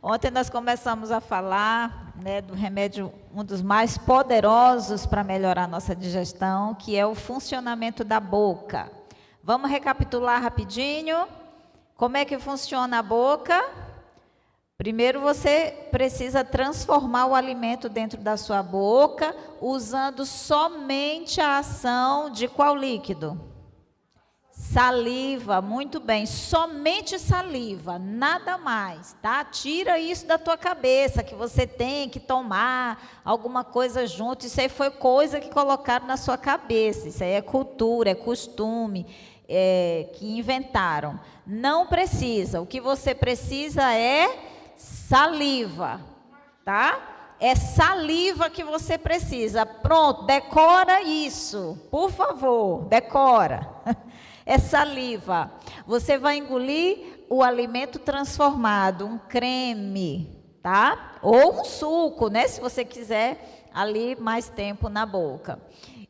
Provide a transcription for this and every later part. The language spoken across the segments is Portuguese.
Ontem nós começamos a falar, né, do remédio, um dos mais poderosos para melhorar a nossa digestão, que é o funcionamento da boca. Vamos recapitular rapidinho. Como é que funciona a boca? Primeiro você precisa transformar o alimento dentro da sua boca, usando somente a ação de qual líquido? Saliva, muito bem, somente saliva, nada mais, tá? Tira isso da tua cabeça, que você tem que tomar alguma coisa junto, isso aí foi coisa que colocaram na sua cabeça, isso aí é cultura, é costume, que inventaram. Não precisa, o que você precisa é saliva, tá? É saliva que você precisa, pronto, decora isso, por favor, decora. É saliva. Você vai engolir o alimento transformado, um creme, tá? Ou um suco, né? Se você quiser ali mais tempo na boca.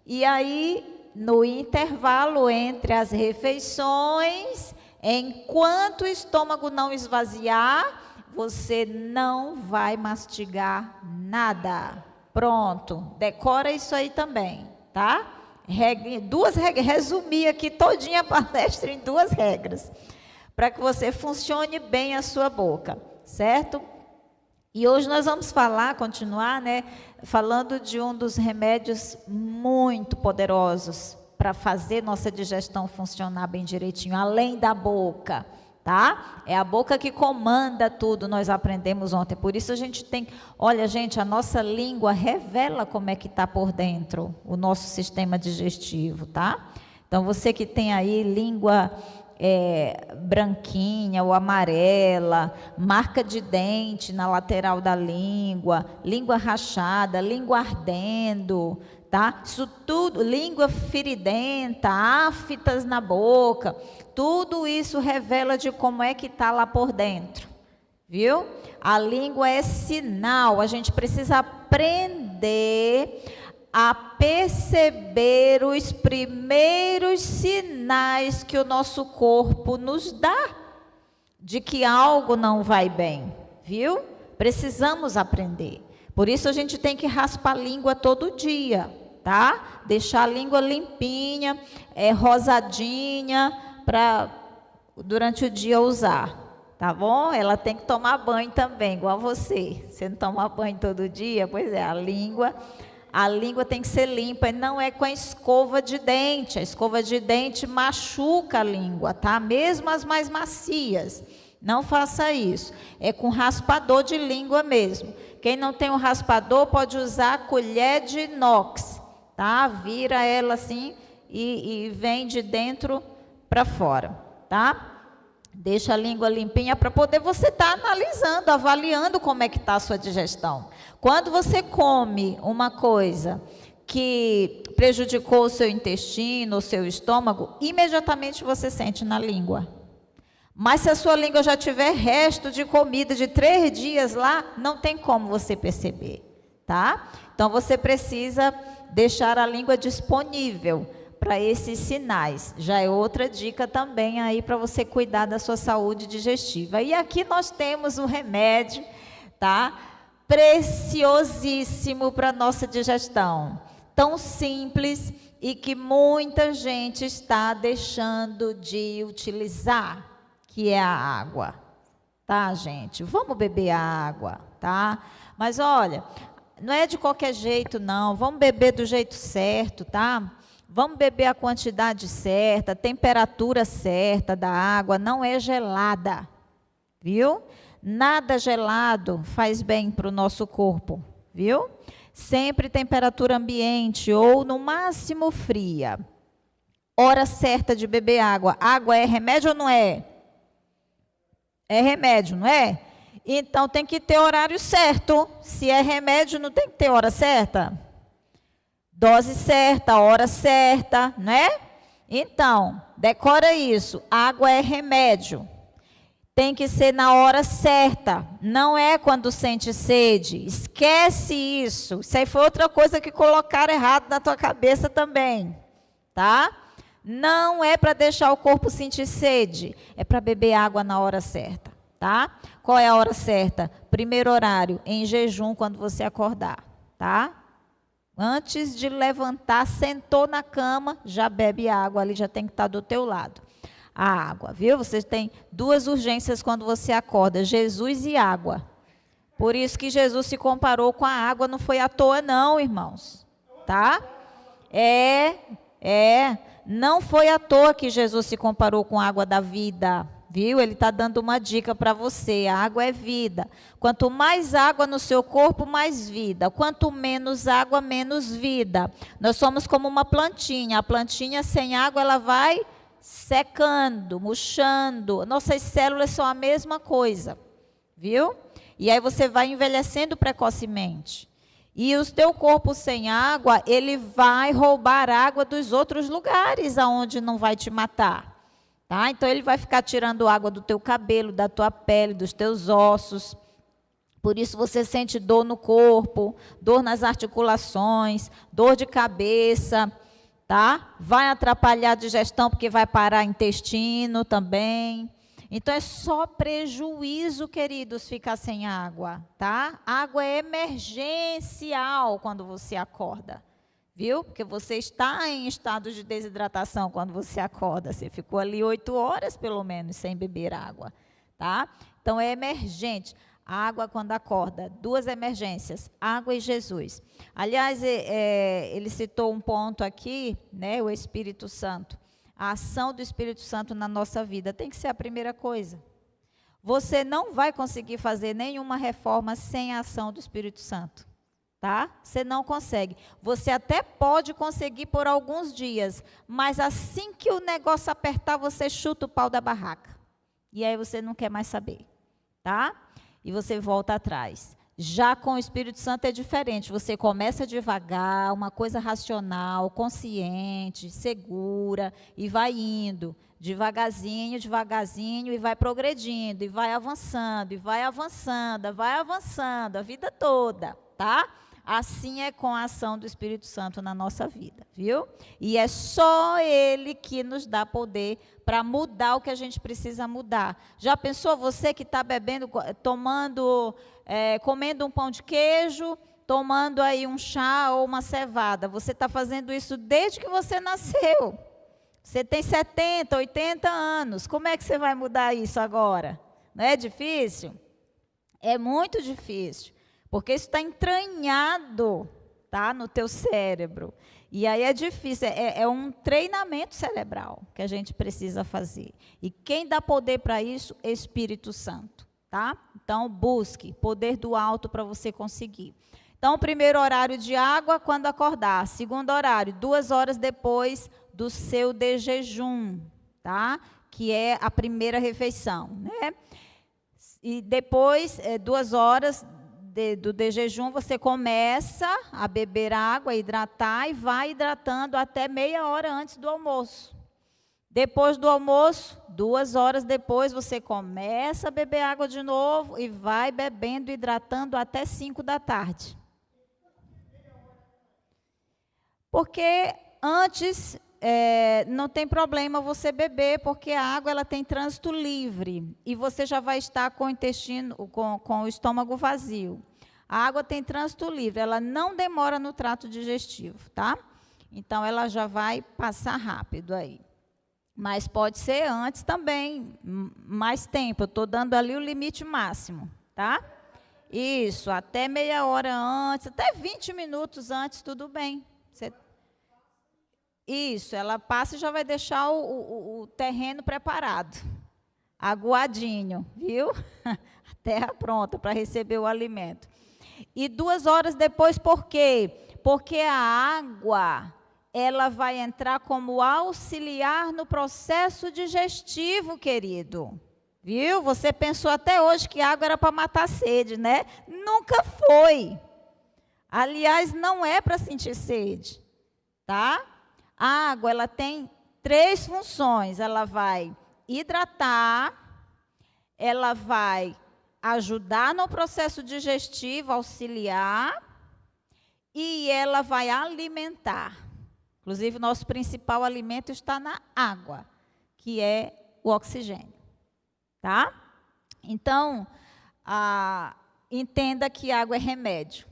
E aí, no intervalo entre as refeições, enquanto o estômago não esvaziar, você não vai mastigar nada. Pronto, decora isso aí também, tá? Duas regras, resumir aqui todinha a palestra em 2 regras, para que você funcione bem a sua boca, certo? E hoje nós vamos continuar, né, falando de um dos remédios muito poderosos para fazer nossa digestão funcionar bem direitinho, além da boca, tá? É a boca que comanda tudo, nós aprendemos ontem. Por isso a gente tem, olha gente, a nossa língua revela como é que está por dentro o nosso sistema digestivo, tá? Então você que tem aí língua branquinha ou amarela, marca de dente na lateral da língua, língua rachada, língua ardendo, tá? Isso tudo, língua feridenta, aftas na boca, tudo isso revela de como é que está lá por dentro, viu? A língua é sinal, a gente precisa aprender a perceber os primeiros sinais que o nosso corpo nos dá de que algo não vai bem, viu? Precisamos aprender. Por isso a gente tem que raspar a língua todo dia, tá? Deixar a língua limpinha, rosadinha, para durante o dia usar, tá bom? Ela tem que tomar banho também, igual você. Você não toma banho todo dia? Pois é, a língua tem que ser limpa, e não é com a escova de dente. A escova de dente machuca a língua, tá? Mesmo as mais macias. Não faça isso. É com raspador de língua mesmo. Quem não tem um raspador pode usar a colher de inox, tá? Vira ela assim e vem de dentro para fora, tá? Deixa a língua limpinha para poder você estar analisando, avaliando como é que está a sua digestão. Quando você come uma coisa que prejudicou o seu intestino, o seu estômago, imediatamente você sente na língua. Mas se a sua língua já tiver resto de comida de 3 dias lá, não tem como você perceber, tá? Então você precisa deixar a língua disponível para esses sinais. Já é outra dica também aí para você cuidar da sua saúde digestiva. E aqui nós temos um remédio, tá? Preciosíssimo para nossa digestão. Tão simples e que muita gente está deixando de utilizar, que é a água. Tá, gente? Vamos beber água, tá? Mas olha, não é de qualquer jeito não. Vamos beber do jeito certo, tá? Vamos beber a quantidade certa, a temperatura certa da água, não é gelada, viu? Nada gelado faz bem para o nosso corpo, viu? Sempre temperatura ambiente ou no máximo fria. Hora certa de beber água. Água é remédio ou não é? É remédio, não é? Então tem que ter horário certo. Se é remédio, não tem que ter hora certa? Dose certa, hora certa, né? Então, decora isso. Água é remédio. Tem que ser na hora certa. Não é quando sente sede. Esquece isso. Isso aí foi outra coisa que colocaram errado na tua cabeça também, tá? Não é para deixar o corpo sentir sede. É para beber água na hora certa, tá? Qual é a hora certa? Primeiro horário, em jejum, quando você acordar, tá? Antes de levantar, sentou na cama, já bebe água, ali já tem que estar do teu lado. A água, viu? Você tem duas urgências quando você acorda, Jesus e água. Por isso que Jesus se comparou com a água, não foi à toa não, irmãos, tá? Não foi à toa que Jesus se comparou com a água da vida, viu? Ele está dando uma dica para você, a água é vida. Quanto mais água no seu corpo, mais vida. Quanto menos água, menos vida. Nós somos como uma plantinha, a plantinha sem água, ela vai secando, murchando. Nossas células são a mesma coisa, viu? E aí você vai envelhecendo precocemente. E o teu corpo sem água, ele vai roubar água dos outros lugares aonde não vai te matar. Tá? Então ele vai ficar tirando água do teu cabelo, da tua pele, dos teus ossos. Por isso você sente dor no corpo, dor nas articulações, dor de cabeça, tá? Vai atrapalhar a digestão porque vai parar intestino também. Então é só prejuízo, queridos, ficar sem água, tá? Água é emergencial quando você acorda, viu? Porque você está em estado de desidratação quando você acorda. Você ficou ali 8 horas, pelo menos, sem beber água, tá? Então é emergente. Água quando acorda, 2 emergências, água e Jesus. Aliás, ele citou um ponto aqui, né? O Espírito Santo. A ação do Espírito Santo na nossa vida tem que ser a primeira coisa. Você não vai conseguir fazer nenhuma reforma sem a ação do Espírito Santo, tá? Você não consegue. Você até pode conseguir por alguns dias, mas assim que o negócio apertar, você chuta o pau da barraca. E aí você não quer mais saber, tá? E você volta atrás. Já com o Espírito Santo é diferente, você começa devagar, uma coisa racional, consciente, segura, e vai indo, devagarzinho, devagarzinho, e vai progredindo, e vai avançando, a vida toda, tá? Assim é com a ação do Espírito Santo na nossa vida, viu? E é só Ele que nos dá poder para mudar o que a gente precisa mudar. Já pensou você que está bebendo, comendo um pão de queijo, tomando aí um chá ou uma cevada? Você está fazendo isso desde que você nasceu. Você tem 70, 80 anos. Como é que você vai mudar isso agora? Não é difícil? É muito difícil. Porque isso está entranhado, tá, no teu cérebro. E aí é difícil, é um treinamento cerebral que a gente precisa fazer. E quem dá poder para isso? Espírito Santo, tá? Então, busque poder do alto para você conseguir. Então, primeiro horário de água, quando acordar. Segundo horário, 2 horas depois do seu de jejum, tá? Que é a primeira refeição, né? E depois, 2 horas do de jejum, você começa a beber água, hidratar, e vai hidratando até meia hora antes do almoço. Depois do almoço, 2 horas depois, você começa a beber água de novo e vai bebendo, hidratando até 5 da tarde. Porque antes não tem problema você beber, porque a água ela tem trânsito livre e você já vai estar com o intestino, com o estômago vazio. A água tem trânsito livre, ela não demora no trato digestivo, tá? Então ela já vai passar rápido aí. Mas pode ser antes também, mais tempo. Eu estou dando ali o limite máximo, tá? Isso, até meia hora antes, até 20 minutos antes, tudo bem. Isso, ela passa e já vai deixar o terreno preparado, aguadinho, viu? A terra pronta para receber o alimento. E 2 horas depois, por quê? Porque a água, ela vai entrar como auxiliar no processo digestivo, querido. Viu? Você pensou até hoje que água era para matar a sede, né? Nunca foi. Aliás, não é para sentir sede, tá? A água, ela tem 3 funções. Ela vai hidratar, ela vai ajudar no processo digestivo, auxiliar, e ela vai alimentar. Inclusive, nosso principal alimento está na água, que é o oxigênio, tá? Então, entenda que água é remédio.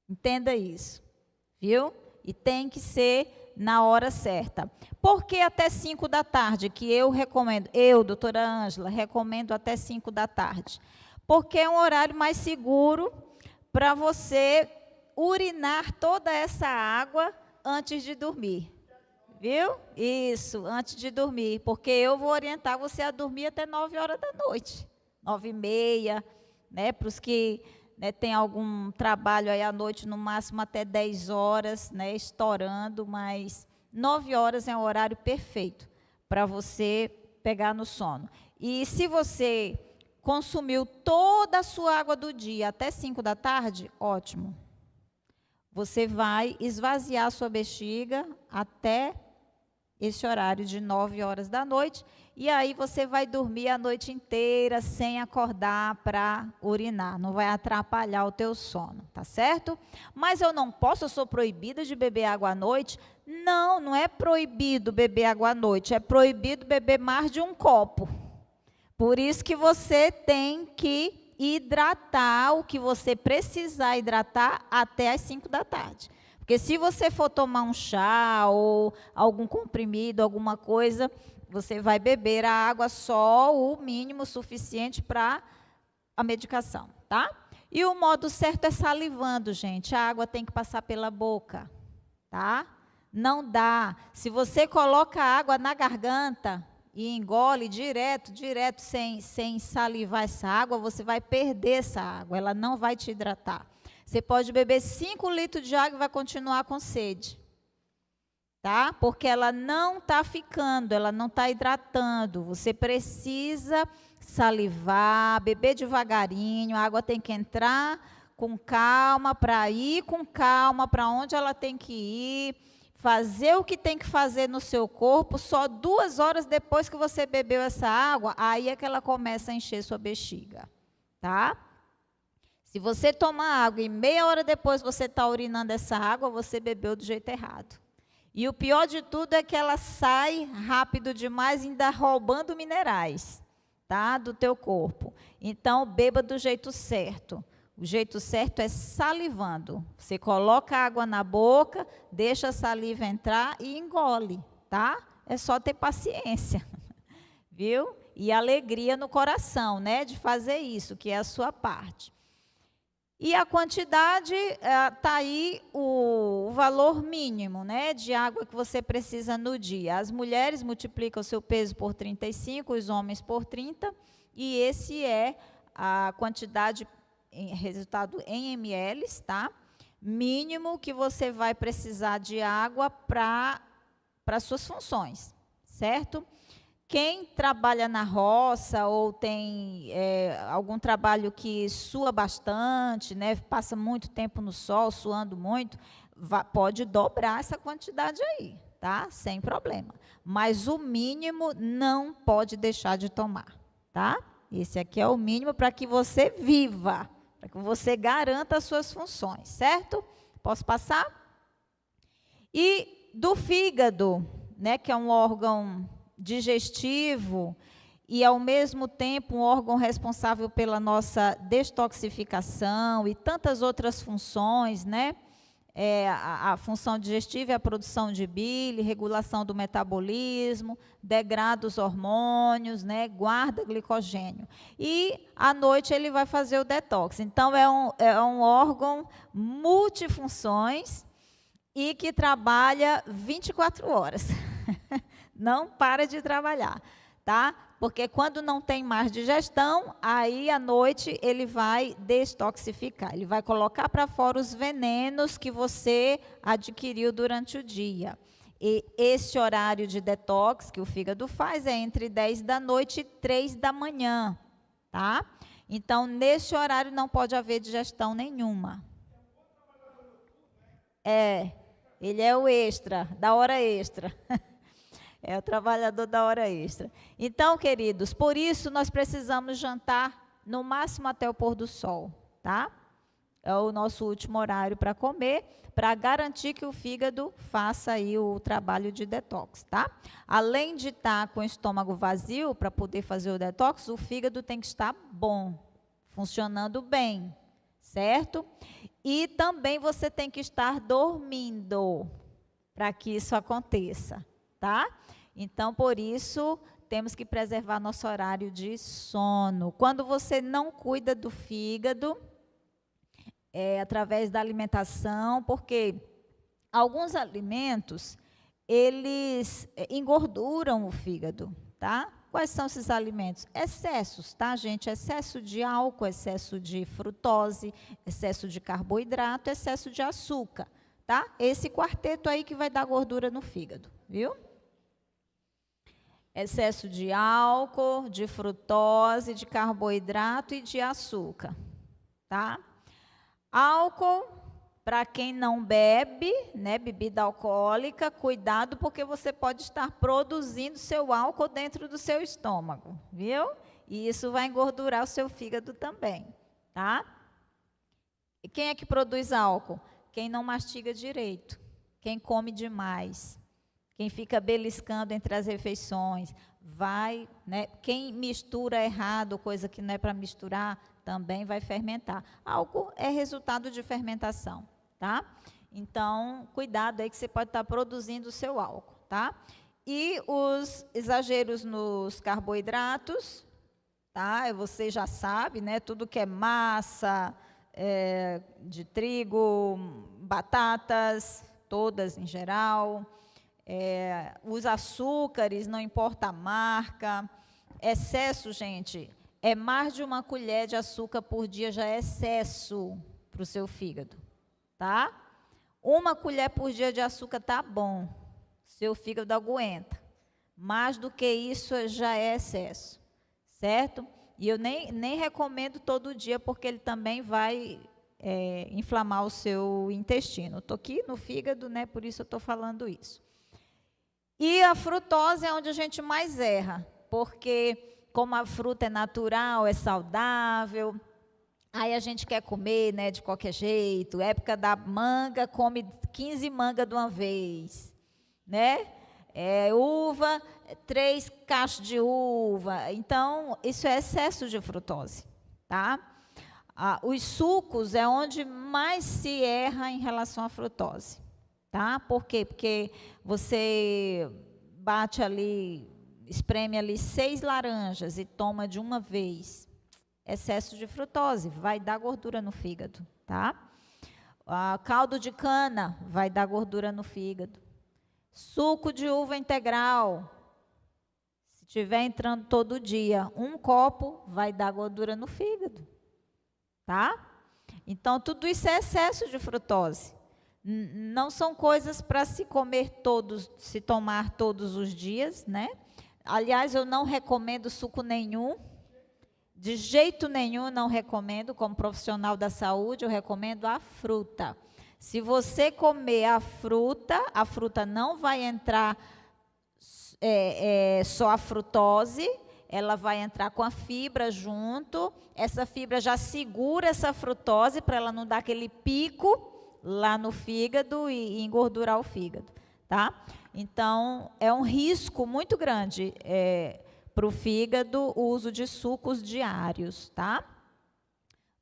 Entenda isso, viu? E tem que ser na hora certa. Por que até 5 da tarde? Que eu recomendo, doutora Ângela, recomendo até 5 da tarde. Porque é um horário mais seguro para você urinar toda essa água antes de dormir. Viu? Isso, antes de dormir. Porque eu vou orientar você a dormir até 9 horas da noite. 9h30, né? Para os que tem algum trabalho aí à noite, no máximo até 10 horas, né? Estourando, mas 9 horas é um horário perfeito para você pegar no sono. E se você consumiu toda a sua água do dia até 5 da tarde, ótimo. Você vai esvaziar a sua bexiga até esse horário de 9 horas da noite, e aí você vai dormir a noite inteira sem acordar para urinar, não vai atrapalhar o teu sono, tá certo? Mas eu não posso, eu sou proibida de beber água à noite? Não, não é proibido beber água à noite, é proibido beber mais de um copo. Por isso que você tem que hidratar o que você precisar hidratar até as 5 da tarde. Porque se você for tomar um chá ou algum comprimido, alguma coisa, você vai beber a água só o mínimo suficiente para a medicação, tá? E o modo certo é salivando, gente. A água tem que passar pela boca, tá? Não dá. Se você coloca a água na garganta e engole direto, sem salivar essa água, você vai perder essa água, ela não vai te hidratar. Você pode beber 5 litros de água e vai continuar com sede, tá? Porque ela não está ficando, ela não está hidratando. Você precisa salivar, beber devagarinho, a água tem que entrar com calma, para ir com calma, para onde ela tem que ir, fazer o que tem que fazer no seu corpo. Só 2 horas depois que você bebeu essa água, aí é que ela começa a encher sua bexiga, tá? Se você tomar água e meia hora depois você está urinando essa água, você bebeu do jeito errado. E o pior de tudo é que ela sai rápido demais, ainda roubando minerais, tá? Do teu corpo. Então, beba do jeito certo. O jeito certo é salivando. Você coloca a água na boca, deixa a saliva entrar e engole, tá? É só ter paciência, viu? E alegria no coração, né? De fazer isso, que é a sua parte. E a quantidade, está aí o valor mínimo, né, de água que você precisa no dia. As mulheres multiplicam o seu peso por 35, os homens por 30, e esse é a quantidade, resultado em ml, tá? Mínimo que você vai precisar de água para suas funções, certo? Quem trabalha na roça ou tem algum trabalho que sua bastante, né, passa muito tempo no sol, suando muito, pode dobrar essa quantidade aí, tá? Sem problema. Mas o mínimo não pode deixar de tomar, tá? Esse aqui é o mínimo para que você viva, para que você garanta as suas funções, certo? Posso passar? E do fígado, né, que é um órgão digestivo e, ao mesmo tempo, um órgão responsável pela nossa detoxificação e tantas outras funções, né? A função digestiva é a produção de bile, regulação do metabolismo, degrada os hormônios, né? Guarda glicogênio. E, à noite, ele vai fazer o detox. Então, é um órgão multifunções e que trabalha 24 horas. Não para de trabalhar, tá? Porque quando não tem mais digestão, aí à noite ele vai detoxificar. Ele vai colocar para fora os venenos que você adquiriu durante o dia. E esse horário de detox que o fígado faz é entre 10 da noite e 3 da manhã, tá? Então, nesse horário não pode haver digestão nenhuma. Ele é o extra, da hora extra. É o trabalhador da hora extra. Então, queridos, por isso nós precisamos jantar no máximo até o pôr do sol, tá? É o nosso último horário para comer, para garantir que o fígado faça aí o trabalho de detox, tá? Além de estar com o estômago vazio para poder fazer o detox, o fígado tem que estar bom, funcionando bem, certo? E também você tem que estar dormindo para que isso aconteça, tá? Então, por isso, temos que preservar nosso horário de sono. Quando você não cuida do fígado, através da alimentação, porque alguns alimentos, eles engorduram o fígado, tá? Quais são esses alimentos? Excessos, tá, gente? Excesso de álcool, excesso de frutose, excesso de carboidrato, excesso de açúcar, tá? Esse quarteto aí que vai dar gordura no fígado, viu? Excesso de álcool, de frutose, de carboidrato e de açúcar, tá? Álcool, para quem não bebe, né, bebida alcoólica, cuidado porque você pode estar produzindo seu álcool dentro do seu estômago, viu? E isso vai engordurar o seu fígado também, tá? E quem é que produz álcool? Quem não mastiga direito, quem come demais, quem fica beliscando entre as refeições, vai, né? Quem mistura errado, coisa que não é para misturar, também vai fermentar. Álcool é resultado de fermentação, tá? Então, cuidado aí que você pode estar produzindo o seu álcool, tá? E os exageros nos carboidratos, tá? Você já sabe, né? Tudo que é massa, de trigo, batatas, todas em geral. Os açúcares, não importa a marca. Excesso, gente, é mais de uma colher de açúcar por dia já é excesso para o seu fígado, tá? Uma colher por dia de açúcar tá bom, seu fígado aguenta. Mais do que isso já é excesso, certo? E eu nem recomendo todo dia, porque ele também vai inflamar o seu intestino. Estou aqui no fígado, né? Por isso eu estou falando isso. E a frutose é onde a gente mais erra, porque como a fruta é natural, é saudável, aí a gente quer comer, né, de qualquer jeito. Época da manga, come 15 mangas de uma vez, né? Uva, 3 cachos de uva. Então, isso é excesso de frutose, tá? Os sucos é onde mais se erra em relação à frutose, tá? Por quê? Porque você bate ali, espreme ali 6 laranjas e toma de uma vez. Excesso de frutose, vai dar gordura no fígado, tá? Caldo de cana vai dar gordura no fígado. Suco de uva integral, se estiver entrando todo dia, 1 copo vai dar gordura no fígado, tá? Então, tudo isso é excesso de frutose. Não são coisas para se comer se tomar todos os dias, né? Aliás, eu não recomendo suco nenhum, de jeito nenhum não recomendo. Como profissional da saúde, eu recomendo a fruta. Se você comer a fruta não vai entrar só a frutose, ela vai entrar com a fibra junto. Essa fibra já segura essa frutose para ela não dar aquele pico lá no fígado e engordurar o fígado, tá? Então, é um risco muito grande para o fígado o uso de sucos diários, tá?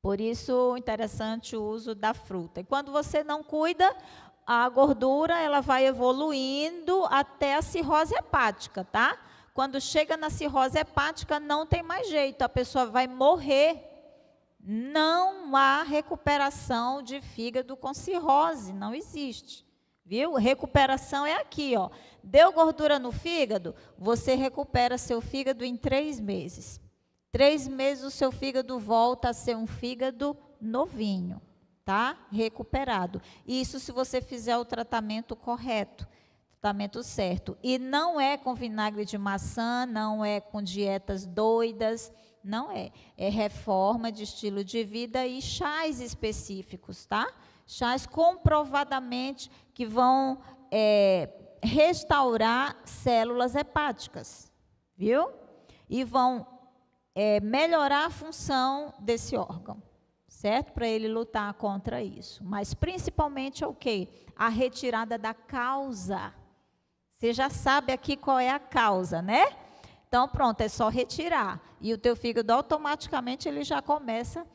Por isso, interessante o uso da fruta. E quando você não cuida, a gordura ela vai evoluindo até a cirrose hepática, tá? Quando chega na cirrose hepática, não tem mais jeito, a pessoa vai morrer. Não há recuperação de fígado com cirrose, não existe. Viu? Recuperação é aqui, ó. Deu gordura no fígado, você recupera seu fígado em 3 meses. 3 meses o seu fígado volta a ser um fígado novinho, tá? Recuperado. Isso se você fizer o tratamento correto, tratamento certo. E não é com vinagre de maçã, não é com dietas doidas, não é. É reforma de estilo de vida e chás específicos, tá? Chás comprovadamente que vão restaurar células hepáticas, viu? E vão melhorar a função desse órgão, certo? Para ele lutar contra isso. Mas principalmente é o quê? A retirada da causa. Você já sabe aqui qual é a causa, né? Então, pronto, é só retirar. E o teu fígado, automaticamente, ele já começa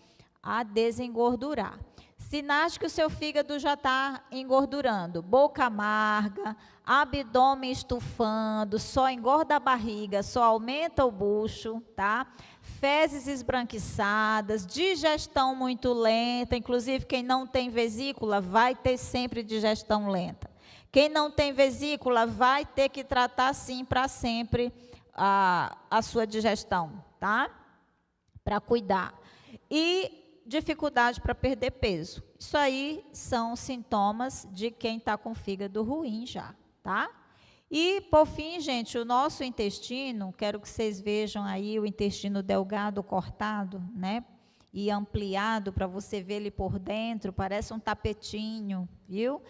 a desengordurar. Sinais de que o seu fígado já está engordurando: boca amarga, abdômen estufando, só engorda a barriga, só aumenta o bucho, tá? Fezes esbranquiçadas, digestão muito lenta, inclusive quem não tem vesícula vai ter sempre digestão lenta. Quem não tem vesícula vai ter que tratar sim para sempre a sua digestão, tá? Para cuidar. E dificuldade para perder peso. Isso aí são sintomas de quem está com fígado ruim já, tá? E, por fim, gente, o nosso intestino, quero que vocês vejam aí o intestino delgado cortado, né? E ampliado para você ver ele por dentro, parece um tapetinho, viu?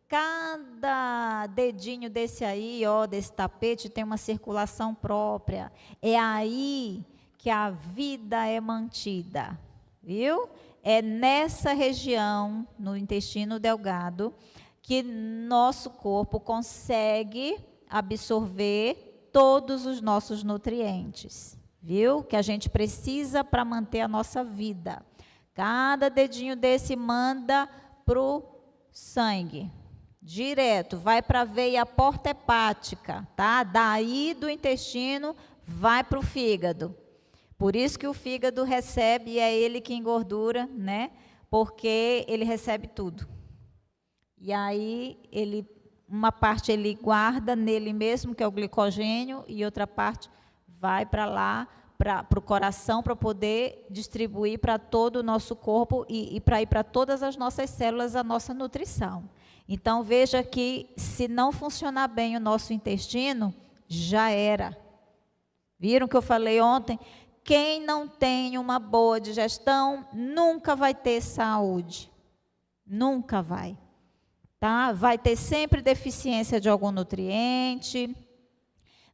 Cada dedinho desse aí, ó, desse tapete, tem uma circulação própria. É aí que a vida é mantida. Viu? É nessa região, no intestino delgado, que nosso corpo consegue absorver todos os nossos nutrientes, viu? Que a gente precisa para manter a nossa vida. Cada dedinho desse manda para o sangue, direto, vai para a veia porta hepática, tá? Daí do intestino vai para o fígado. Por isso que o fígado recebe, e é ele que engordura, né? Porque ele recebe tudo. E aí, uma parte ele guarda nele mesmo, que é o glicogênio, e outra parte vai para lá, para o coração, para poder distribuir para todo o nosso corpo e para ir para todas as nossas células a nossa nutrição. Então, veja que se não funcionar bem o nosso intestino, já era. Viram que eu falei ontem? Quem não tem uma boa digestão nunca vai ter saúde. Nunca vai. Tá? Vai ter sempre deficiência de algum nutriente,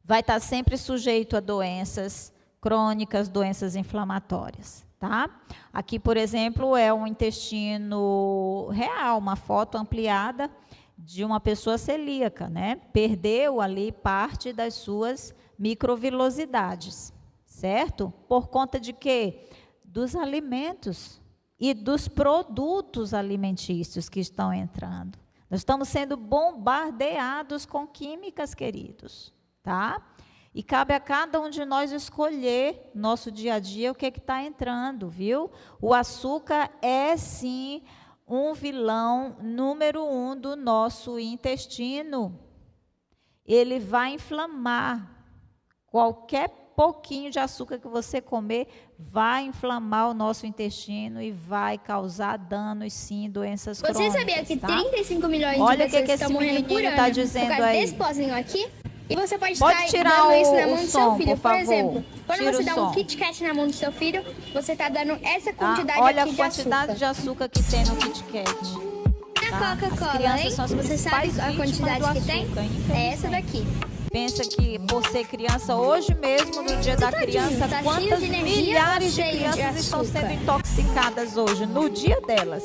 vai estar sempre sujeito a doenças crônicas, doenças inflamatórias. Tá? Aqui, por exemplo, é um intestino real, uma foto ampliada de uma pessoa celíaca, né? Perdeu ali parte das suas microvilosidades. Certo? Por conta de quê? Dos alimentos e dos produtos alimentícios que estão entrando. Nós estamos sendo bombardeados com químicas, queridos, tá? E cabe a cada um de nós escolher no nosso dia a dia o que está entrando, viu? O açúcar é, sim, um vilão número 1 do nosso intestino. Ele vai inflamar. Qualquer pouquinho de açúcar que você comer vai inflamar o nosso intestino e vai causar danos, sim, doenças crônicas. Você sabia que tá? 35 milhões de Olha pessoas que estão morrendo por ano tá dizendo por causa aí. desse pozinho aqui? E você pode Pode estar tirar dando isso na o mão do som, seu filho. por exemplo, favor. quando Tira você o dá som. um Kit Kat na mão do seu filho, você está dando essa quantidade Olha aqui a quantidade de açúcar que tem no Kit Kat. Na As Coca-Cola, crianças hein? são as Você sabe principais a quantidade vítimas que do tem? açúcar, É essa daqui. Pensa que por ser criança, hoje mesmo, no dia da criança, tá cheio quantas de energia milhares de ou cheio de crianças estão açúcar? sendo intoxicadas hoje, no dia delas.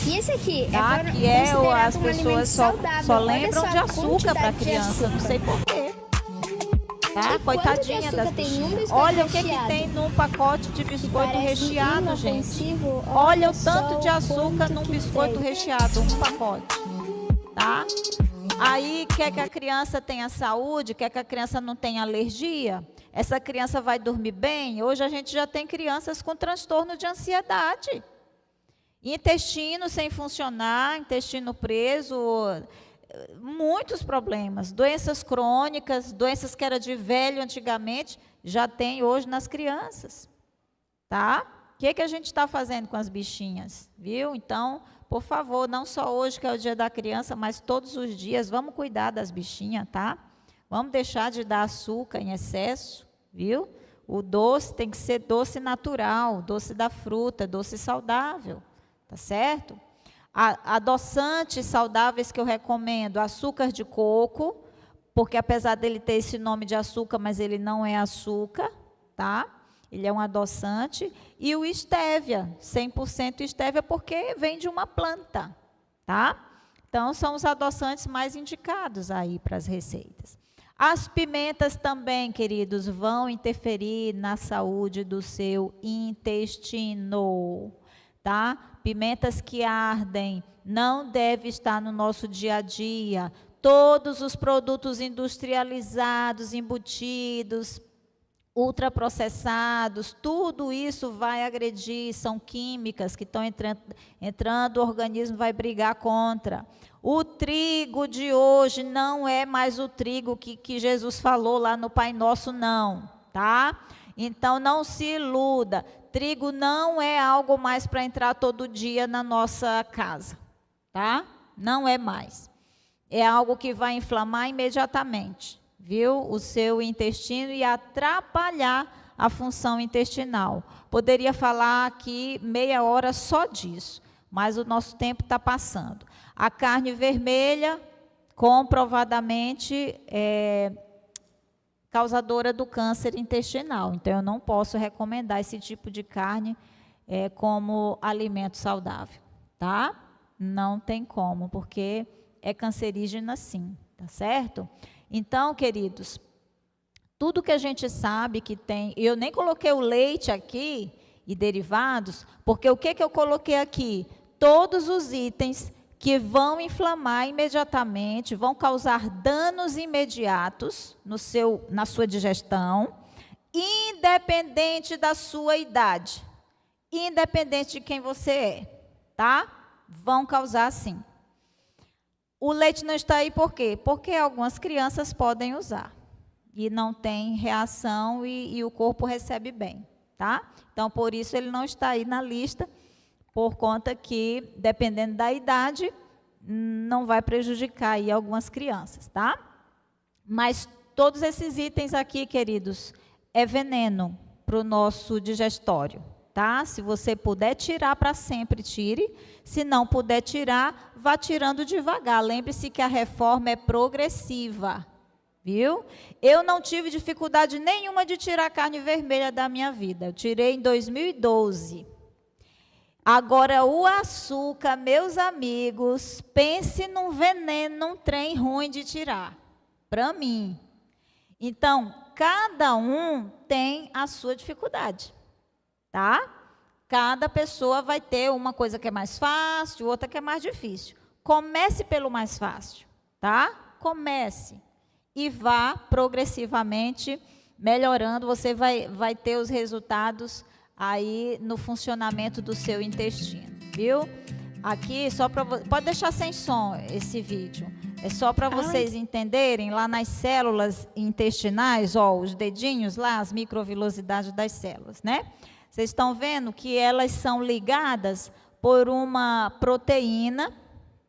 E esse aqui Tá? é Que é considerado as um alimento pessoas saudável. só Olha lembram só de a açúcar para quantidade de criança, não açúcar. sei porquê. Tá? E quanto de Coitadinha açúcar das tem num bichinhas. biscoito Olha o que recheado? tem num pacote de biscoito Parece recheado, gente. inofensivo. Olha o só tanto de açúcar quanto num que biscoito tem. recheado, um pacote. Tá? Aí quer que a criança tenha saúde, quer que a criança não tenha alergia. Essa criança vai dormir bem? Hoje a gente já tem crianças com transtorno de ansiedade. Intestino sem funcionar, intestino preso, muitos problemas. Doenças crônicas, doenças que era de velho antigamente, já tem hoje nas crianças. Tá? O que a gente está fazendo com as bichinhas? Viu? Então, por favor, não só hoje que é o dia da criança, mas todos os dias, vamos cuidar das bichinhas, tá? Vamos deixar de dar açúcar em excesso, viu? O doce tem que ser doce natural, doce da fruta, doce saudável, tá certo? Adoçantes saudáveis que eu recomendo, açúcar de coco, porque apesar dele ter esse nome de açúcar, mas ele não é açúcar, tá? Ele é um adoçante. E o estévia, 100% estévia, porque vem de uma planta, tá? Então, são os adoçantes mais indicados aí para as receitas. As pimentas também, queridos, vão interferir na saúde do seu intestino, tá? Pimentas que ardem não devem estar no nosso dia a dia. Todos os produtos industrializados, embutidos, ultraprocessados, tudo isso vai agredir, são químicas que estão entrando, o organismo vai brigar contra. O trigo de hoje não é mais o trigo que Jesus falou lá no Pai Nosso, não, tá? Então não se iluda, trigo não é algo mais para entrar todo dia na nossa casa, tá? Não é mais. É algo que vai inflamar imediatamente, viu? O seu intestino e atrapalhar a função intestinal. Poderia falar aqui meia hora só disso, mas o nosso tempo está passando. A carne vermelha, comprovadamente, é causadora do câncer intestinal. Então, eu não posso recomendar esse tipo de carne como alimento saudável, tá? Não tem como, porque é cancerígena sim, tá certo? Então, queridos, tudo que a gente sabe que tem, eu nem coloquei o leite aqui e derivados, porque o que eu coloquei aqui? Todos os itens que vão inflamar imediatamente, vão causar danos imediatos na sua digestão, independente da sua idade, independente de quem você é, tá? Vão causar sim. O leite não está aí por quê? Porque algumas crianças podem usar e não tem reação e o corpo recebe bem, tá? Então, por isso ele não está aí na lista, por conta que, dependendo da idade, não vai prejudicar aí algumas crianças, tá? Mas todos esses itens aqui, queridos, é veneno para o nosso digestório, tá? Se você puder tirar para sempre, tire. Se não puder tirar, vá tirando devagar. Lembre-se que a reforma é progressiva, viu? Eu não tive dificuldade nenhuma de tirar a carne vermelha da minha vida. Eu tirei em 2012. Agora, o açúcar, meus amigos, pense num veneno, num trem ruim de tirar, para mim. Então, cada um tem a sua dificuldade, tá? Cada pessoa vai ter uma coisa que é mais fácil, outra que é mais difícil. Comece pelo mais fácil, tá? Comece e vá progressivamente melhorando, você vai ter os resultados aí no funcionamento do seu intestino, viu? Aqui, só para pode deixar sem som esse vídeo. É só para vocês entenderem, lá nas células intestinais, ó, os dedinhos lá, as microvilosidades das células, né? Vocês estão vendo que elas são ligadas por uma proteína,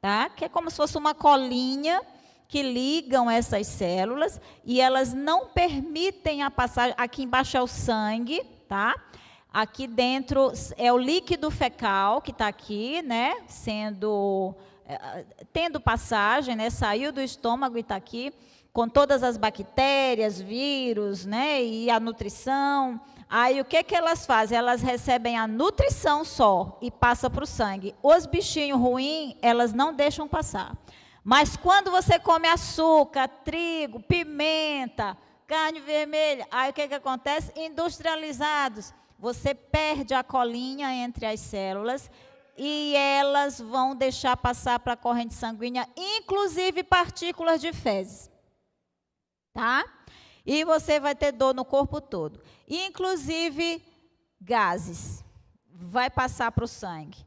tá? Que é como se fosse uma colinha que ligam essas células e elas não permitem a passagem. Aqui embaixo é o sangue, tá? Aqui dentro é o líquido fecal que está aqui, né? Tendo passagem, né? Saiu do estômago e está aqui, com todas as bactérias, vírus, né? E a nutrição. Aí o que elas fazem? Elas recebem a nutrição só e passa para o sangue. Os bichinhos ruins, elas não deixam passar. Mas quando você come açúcar, trigo, pimenta, carne vermelha, aí o que acontece? Industrializados. Você perde a colinha entre as células e elas vão deixar passar para a corrente sanguínea, inclusive partículas de fezes, tá? E você vai ter dor no corpo todo, inclusive gases, vai passar para o sangue.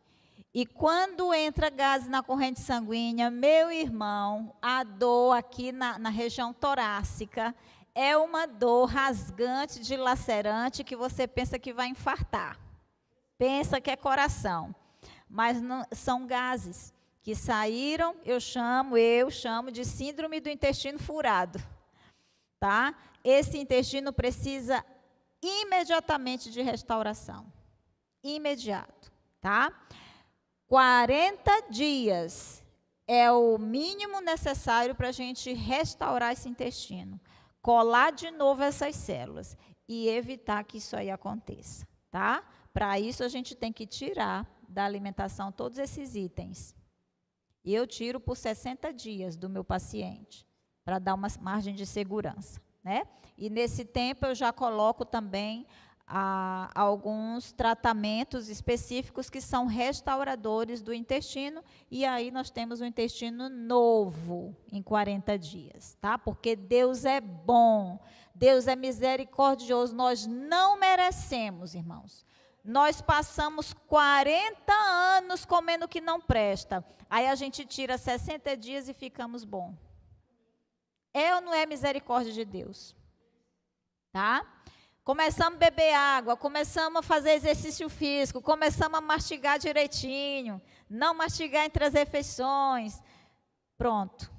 E quando entra gases na corrente sanguínea, meu irmão, a dor aqui na região torácica é uma dor rasgante, dilacerante, que você pensa que vai infartar. Pensa que é coração. Mas não, são gases que saíram, eu chamo de síndrome do intestino furado. Tá? Esse intestino precisa imediatamente de restauração. Imediato, tá? 40 dias é o mínimo necessário para a gente restaurar esse intestino. Colar de novo essas células e evitar que isso aí aconteça, tá? Para isso a gente tem que tirar da alimentação todos esses itens. E eu tiro por 60 dias do meu paciente, para dar uma margem de segurança, né? E nesse tempo eu já coloco também alguns tratamentos específicos que são restauradores do intestino, e aí nós temos um intestino novo em 40 dias, tá? Porque Deus é bom, Deus é misericordioso, nós não merecemos, irmãos. Nós passamos 40 anos comendo o que não presta, aí a gente tira 60 dias e ficamos bom. É ou não é misericórdia de Deus? Tá? Começamos a beber água, começamos a fazer exercício físico, começamos a mastigar direitinho, não mastigar entre as refeições. Pronto,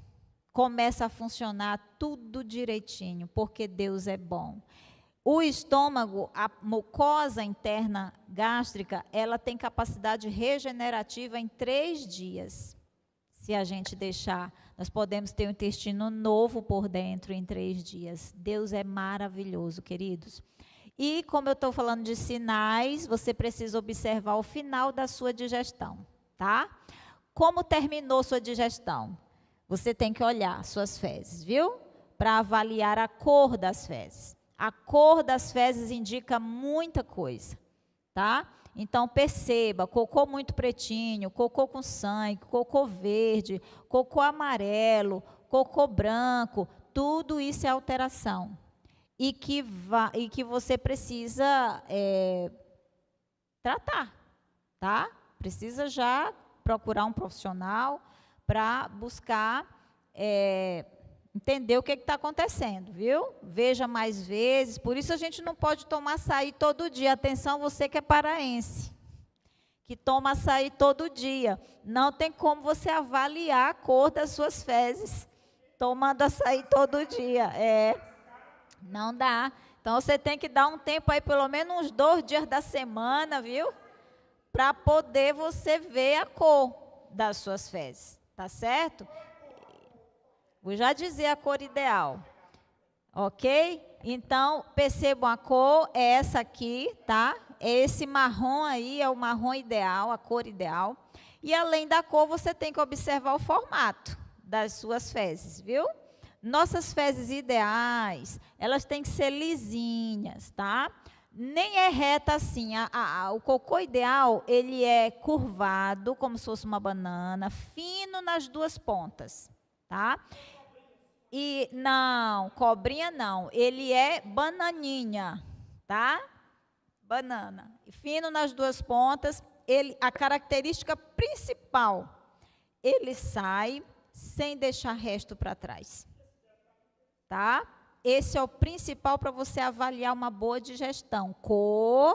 começa a funcionar tudo direitinho, porque Deus é bom. O estômago, a mucosa interna gástrica, ela tem capacidade regenerativa em 3 dias. Se a gente deixar, nós podemos ter um intestino novo por dentro em 3 dias. Deus é maravilhoso, queridos. E como eu estou falando de sinais, você precisa observar o final da sua digestão, tá? Como terminou sua digestão? Você tem que olhar suas fezes, viu? Para avaliar a cor das fezes. A cor das fezes indica muita coisa, tá? Então, perceba, cocô muito pretinho, cocô com sangue, cocô verde, cocô amarelo, cocô branco, tudo isso é alteração. E que você precisa tratar, tá? Precisa já procurar um profissional para buscar entender o que está acontecendo, viu? Veja mais vezes, por isso a gente não pode tomar açaí todo dia. Atenção, você que é paraense, que toma açaí todo dia. Não tem como você avaliar a cor das suas fezes tomando açaí todo dia. Não dá. Então você tem que dar um tempo aí, pelo menos uns 2 dias da semana, viu? Para poder você ver a cor das suas fezes, tá certo? Vou já dizer a cor ideal, ok? Então, percebam a cor, é essa aqui, tá? Esse marrom aí é o marrom ideal, a cor ideal. E além da cor, você tem que observar o formato das suas fezes, viu? Nossas fezes ideais, elas têm que ser lisinhas, tá? Nem é reta assim. O cocô ideal, ele é curvado, como se fosse uma banana, fino nas 2 pontas, tá? E não, cobrinha não, ele é bananinha, tá? Banana, fino nas 2 pontas. A característica principal, ele sai sem deixar resto para trás, tá? Esse é o principal para você avaliar uma boa digestão: cor,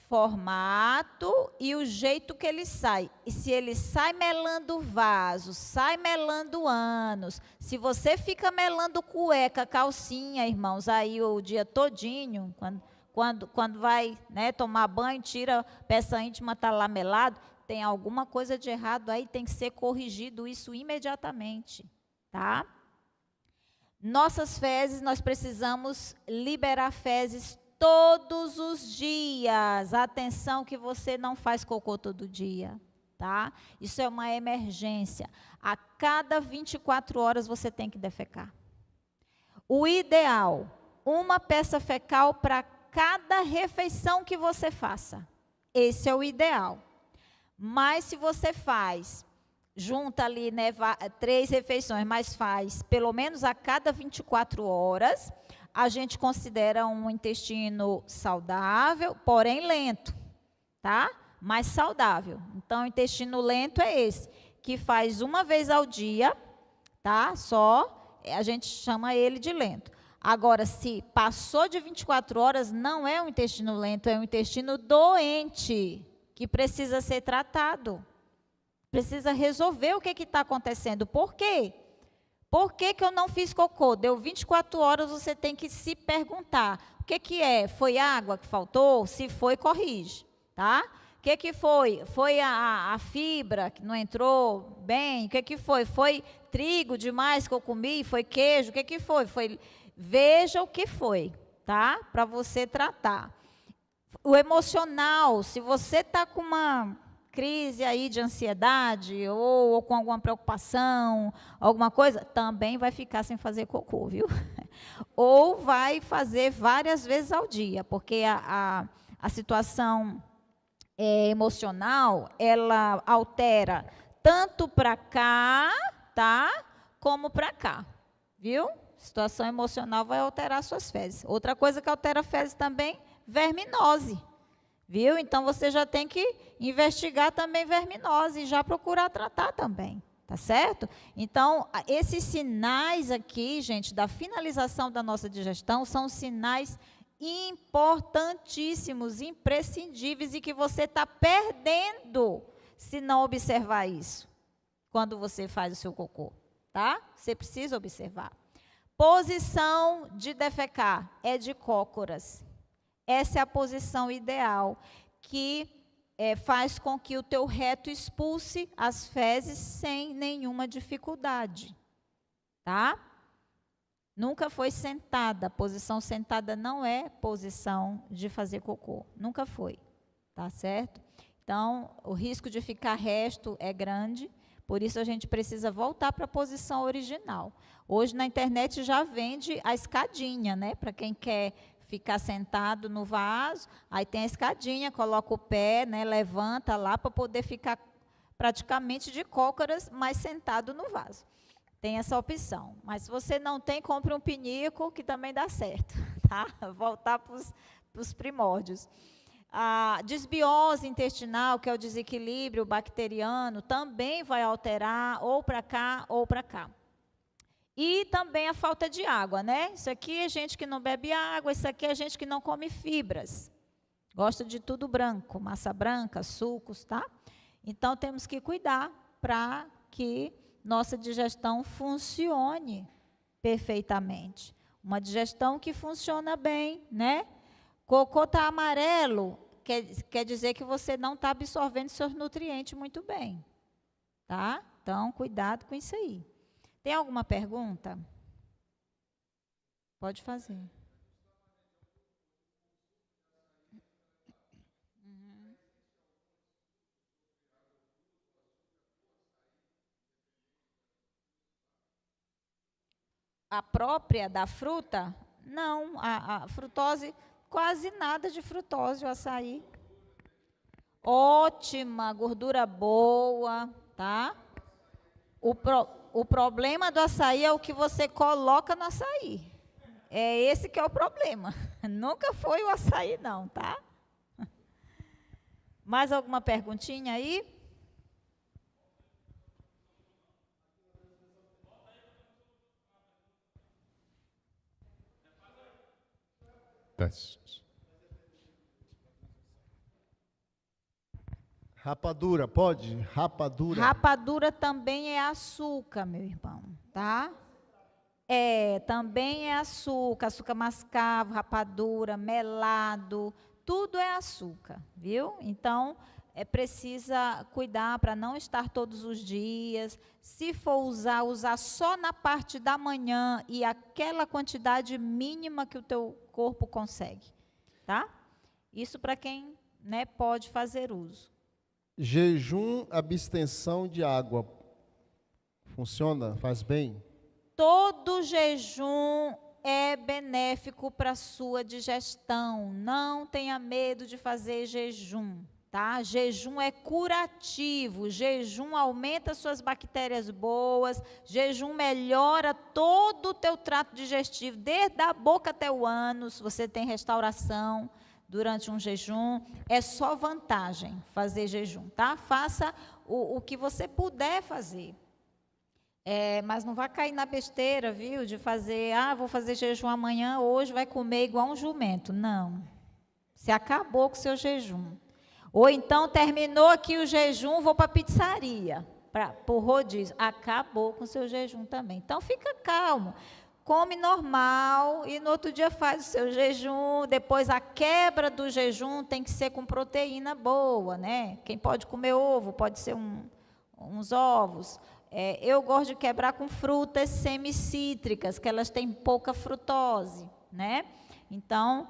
formato e o jeito que ele sai. E se ele sai melando o vaso, sai melando ânus, se você fica melando cueca, calcinha, irmãos, aí o dia todinho, quando vai, né, tomar banho, tira a peça íntima, está lá melado, tem alguma coisa de errado aí, tem que ser corrigido isso imediatamente, tá? Nossas fezes, nós precisamos liberar fezes todos os dias. Atenção que você não faz cocô todo dia, tá? Isso é uma emergência. A cada 24 horas você tem que defecar. O ideal, uma peça fecal para cada refeição que você faça. Esse é o ideal. Mas se você faz, junta ali, né, 3 refeições, mas faz pelo menos a cada 24 horas, a gente considera um intestino saudável, porém lento, tá? Mas saudável. Então, o intestino lento é esse, que faz uma vez ao dia, tá? Só, a gente chama ele de lento. Agora, se passou de 24 horas, não é um intestino lento, é um intestino doente, que precisa ser tratado. Precisa resolver o que está acontecendo. Por quê? Por que eu não fiz cocô? Deu 24 horas, você tem que se perguntar. O que é? Foi água que faltou? Se foi, corrige, tá? O que foi? Foi a fibra que não entrou bem? O que foi? Foi trigo demais que eu comi? Foi queijo? O que foi? Veja o que foi, tá? Para você tratar. O emocional, se você está com crise aí de ansiedade ou com alguma preocupação, alguma coisa, também vai ficar sem fazer cocô, viu? Ou vai fazer várias vezes ao dia, porque a situação emocional, ela altera tanto para cá, tá? Como para cá, viu? Situação emocional vai alterar suas fezes. Outra coisa que altera fezes também, verminose. Viu? Então, você já tem que investigar também verminose e já procurar tratar também, tá certo? Então, esses sinais aqui, gente, da finalização da nossa digestão, são sinais importantíssimos, imprescindíveis e que você está perdendo se não observar isso, quando você faz o seu cocô, tá? Você precisa observar. Posição de defecar é de cócoras. Essa é a posição ideal, que faz com que o teu reto expulse as fezes sem nenhuma dificuldade, tá? Nunca foi sentada, posição sentada não é posição de fazer cocô, nunca foi, tá certo? Então, o risco de ficar resto é grande, por isso a gente precisa voltar para a posição original. Hoje na internet já vende a escadinha, né? Para quem quer ficar sentado no vaso, aí tem a escadinha, coloca o pé, né? Levanta lá para poder ficar praticamente de cócoras, mas sentado no vaso. Tem essa opção. Mas se você não tem, compre um pinico, que também dá certo, tá? Voltar para os primórdios. A desbiose intestinal, que é o desequilíbrio bacteriano, também vai alterar ou para cá ou para cá. E também a falta de água, né? Isso aqui é gente que não bebe água, isso aqui é gente que não come fibras. Gosta de tudo branco, massa branca, sucos, tá? Então, temos que cuidar para que nossa digestão funcione perfeitamente. Uma digestão que funciona bem, né? Cocô está amarelo, quer dizer que você não está absorvendo seus nutrientes muito bem, tá? Então, cuidado com isso aí. Tem alguma pergunta? Pode fazer. A própria da fruta? Não, a frutose, quase nada de frutose, o açaí. Ótima, gordura boa, tá? O problema do açaí é o que você coloca no açaí. É esse que é o problema. Nunca foi o açaí não, tá? Mais alguma perguntinha aí? Rapadura, pode? Rapadura. Rapadura também é açúcar, meu irmão, tá? Também é açúcar, açúcar mascavo, rapadura, melado, tudo é açúcar, viu? Então, precisa cuidar para não estar todos os dias. Se for usar só na parte da manhã e aquela quantidade mínima que o teu corpo consegue, tá? Isso para quem, né, pode fazer uso. Jejum, abstenção de água. Funciona? Faz bem? Todo jejum é benéfico para a sua digestão. Não tenha medo de fazer jejum, tá? Jejum é curativo, jejum aumenta suas bactérias boas, jejum melhora todo o teu trato digestivo, desde a boca até o ânus, você tem restauração durante um jejum. É só vantagem fazer jejum, tá? Faça o que você puder fazer. Mas não vai cair na besteira, viu? De fazer, vou fazer jejum amanhã, hoje vai comer igual um jumento. Não. Você acabou com o seu jejum. Ou então, terminou aqui o jejum, vou para a pizzaria, para o rodízio. Acabou com o seu jejum também. Então, fica calmo. Come normal e no outro dia faz o seu jejum. Depois, a quebra do jejum tem que ser com proteína boa, né? Quem pode comer ovo, pode ser uns ovos. Eu gosto de quebrar com frutas semicítricas, que elas têm pouca frutose, né? Então,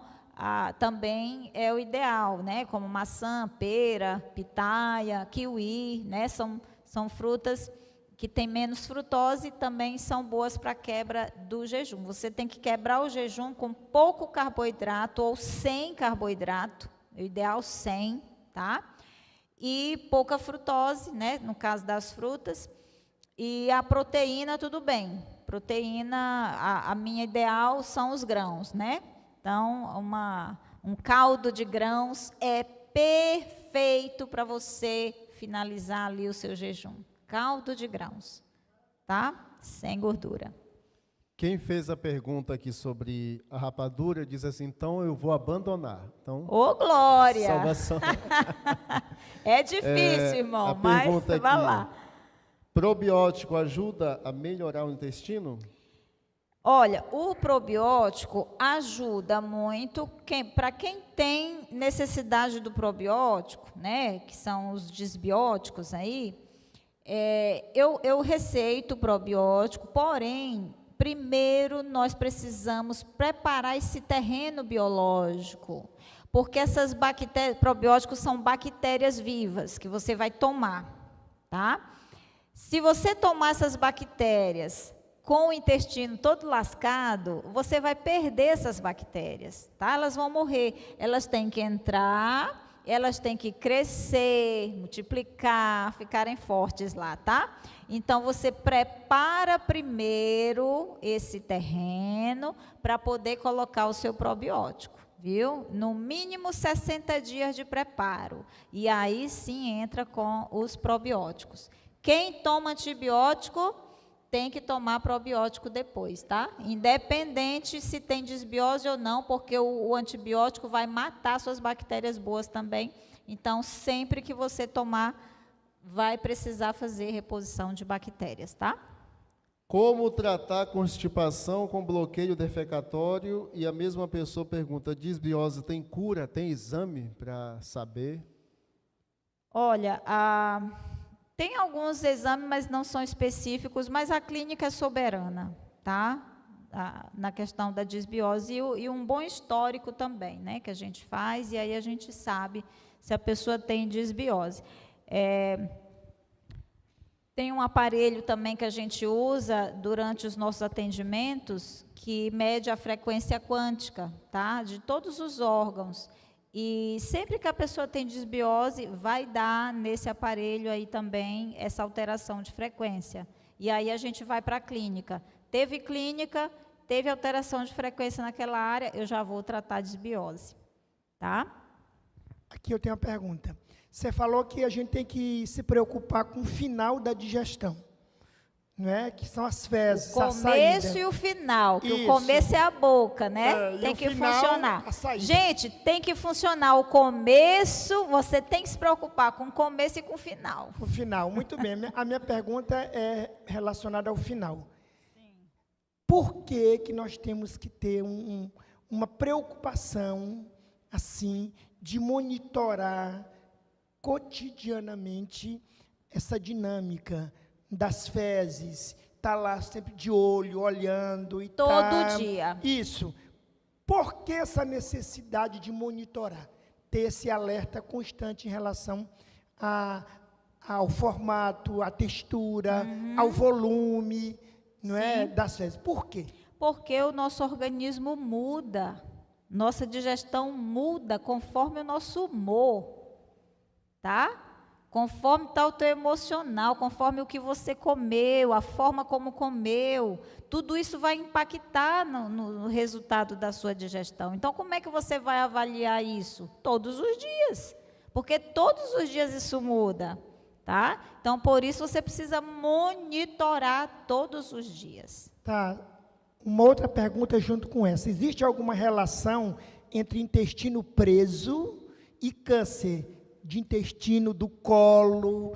também é o ideal, né? Como maçã, pera, pitaia, kiwi, né? São frutas que têm menos frutose e também são boas para a quebra do jejum. Você tem que quebrar o jejum com pouco carboidrato ou sem carboidrato, o ideal 100, tá? E pouca frutose, né? No caso das frutas. E a proteína, tudo bem. Proteína, a minha ideal são os grãos, né? Então, um caldo de grãos é perfeito para você finalizar ali o seu jejum. Caldo de grãos, tá? Sem gordura. Quem fez a pergunta aqui sobre a rapadura diz assim, então eu vou abandonar. Então, Ô, glória! salvação. É difícil, irmão, mas pergunta vai aqui, lá. probiótico ajuda a melhorar o intestino? Olha, o probiótico ajuda muito para quem tem necessidade do probiótico, né, que são os desbióticos aí, eu receito probiótico, porém, primeiro nós precisamos preparar esse terreno biológico, porque essas bactérias, probióticos são bactérias vivas que você vai tomar, tá? Se você tomar essas bactérias com o intestino todo lascado, você vai perder essas bactérias, tá? Elas vão morrer. Elas têm que entrar, elas têm que crescer, multiplicar, ficarem fortes lá, tá? Então, você prepara primeiro esse terreno para poder colocar o seu probiótico, viu? No mínimo 60 dias de preparo. E aí sim entra com os probióticos. Quem toma antibiótico tem que tomar probiótico depois, tá? Independente se tem desbiose ou não, porque o antibiótico vai matar suas bactérias boas também. Então, sempre que você tomar, vai precisar fazer reposição de bactérias, tá? Como tratar constipação com bloqueio defecatório? E a mesma pessoa pergunta, desbiose tem cura? Tem exame para saber? Olha, tem alguns exames, mas não são específicos, mas a clínica é soberana, tá? Na questão da desbiose e um bom histórico também, né? Que a gente faz e aí a gente sabe se a pessoa tem desbiose. Tem um aparelho também que a gente usa durante os nossos atendimentos que mede a frequência quântica, tá? De todos os órgãos. E sempre que a pessoa tem desbiose, vai dar nesse aparelho aí também essa alteração de frequência. E aí a gente vai para a clínica. Teve clínica, teve alteração de frequência naquela área, eu já vou tratar a desbiose, tá? Aqui eu tenho uma pergunta. Você falou que a gente tem que se preocupar com o final da digestão, não é? Que são as fezes, o começo e o final, que isso. O começo é a boca, né? Tem que final, funcionar. Gente, tem que funcionar o começo, você tem que se preocupar com o começo e com o final. O final, muito bem. A minha pergunta é relacionada ao final. Sim. Por que nós temos que ter uma preocupação, assim, de monitorar cotidianamente essa dinâmica das fezes, tá lá sempre de olho, olhando e todo dia. Isso. Por que essa necessidade de monitorar, ter esse alerta constante em relação ao formato, à textura, ao volume, não é, das fezes? Por quê? Porque o nosso organismo muda, nossa digestão muda conforme o nosso humor, tá? Conforme está o teu emocional, conforme o que você comeu, a forma como comeu, tudo isso vai impactar no resultado da sua digestão. Então, como é que você vai avaliar isso? Todos os dias, porque todos os dias isso muda, tá? Então, por isso você precisa monitorar todos os dias. Tá. Uma outra pergunta junto com essa. Existe alguma relação entre intestino preso e câncer de intestino, do colo,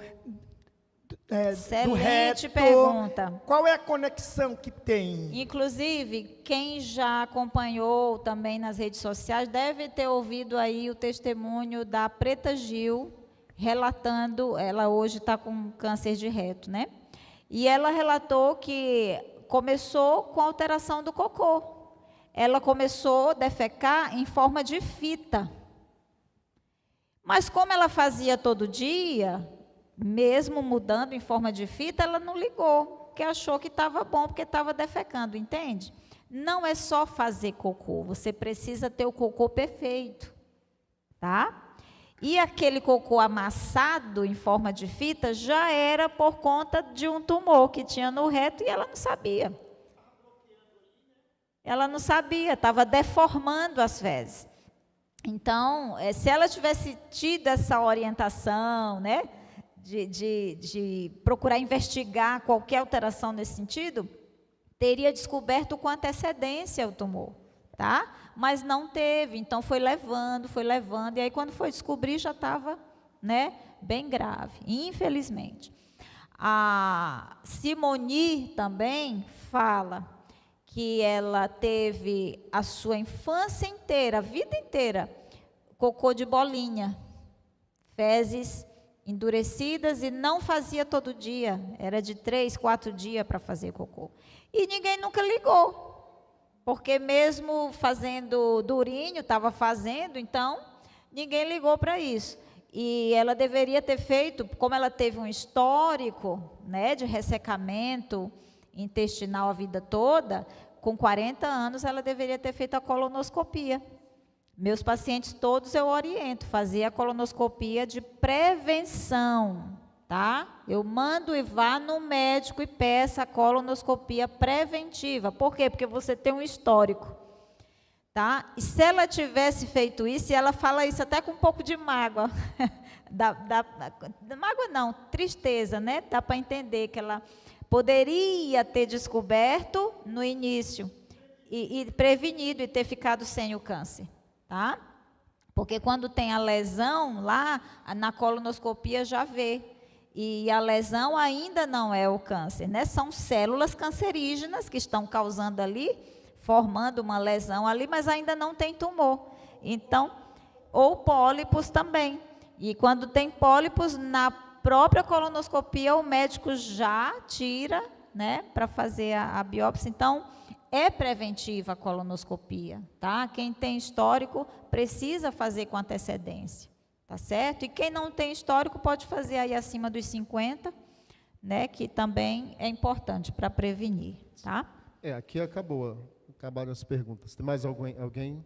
do reto? Pergunta. Qual é a conexão que tem? Inclusive, quem já acompanhou também nas redes sociais deve ter ouvido aí o testemunho da Preta Gil, relatando, ela hoje está com câncer de reto, né? E ela relatou que começou com alteração do cocô. ela começou a defecar em forma de fita. Mas como ela fazia todo dia, mesmo mudando em forma de fita, ela não ligou, porque achou que estava bom, porque estava defecando, entende? Não é só fazer cocô, você precisa ter o cocô perfeito, tá? E aquele cocô amassado em forma de fita já era por conta de um tumor que tinha no reto e ela não sabia. Ela não sabia, estava deformando as fezes. Então, se ela tivesse tido essa orientação, né, de procurar investigar qualquer alteração nesse sentido, teria descoberto com antecedência o tumor, tá? Mas não teve, então foi levando, e aí quando foi descobrir já estava, né, bem grave, infelizmente. A Simone também fala que ela teve a sua infância inteira, a vida inteira, cocô de bolinha, fezes endurecidas e não fazia todo dia, era de 3, 4 dias para fazer cocô. E ninguém nunca ligou, porque mesmo fazendo durinho, estava fazendo, então ninguém ligou para isso. E ela deveria ter feito, como ela teve um histórico, né, de ressecamento intestinal a vida toda, com 40 anos ela deveria ter feito a colonoscopia. Meus pacientes todos eu oriento, fazer a colonoscopia de prevenção, tá? Eu mando e vá no médico e peça a colonoscopia preventiva. Por quê? Porque você tem um histórico, tá? E se ela tivesse feito isso, e ela fala isso até com um pouco de mágoa, mágoa não, tristeza, né? Dá para entender que ela poderia ter descoberto no início e prevenido e ter ficado sem o câncer, tá? Porque quando tem a lesão lá, na colonoscopia já vê. E a lesão ainda não é o câncer, né? São células cancerígenas que estão causando ali, formando uma lesão ali, mas ainda não tem tumor. Então, ou pólipos também. E quando tem pólipos, na própria colonoscopia, o médico já tira, né, para fazer a biópsia. Então, é preventiva a colonoscopia, tá? Quem tem histórico precisa fazer com antecedência, tá certo? E quem não tem histórico pode fazer aí acima dos 50, né, que também é importante para prevenir, tá? Aqui acabaram as perguntas. Tem mais alguém?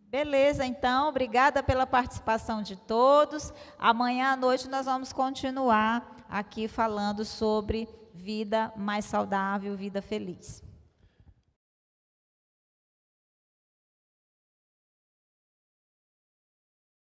Beleza, então, obrigada pela participação de todos. Amanhã à noite nós vamos continuar aqui falando sobre vida mais saudável, vida feliz.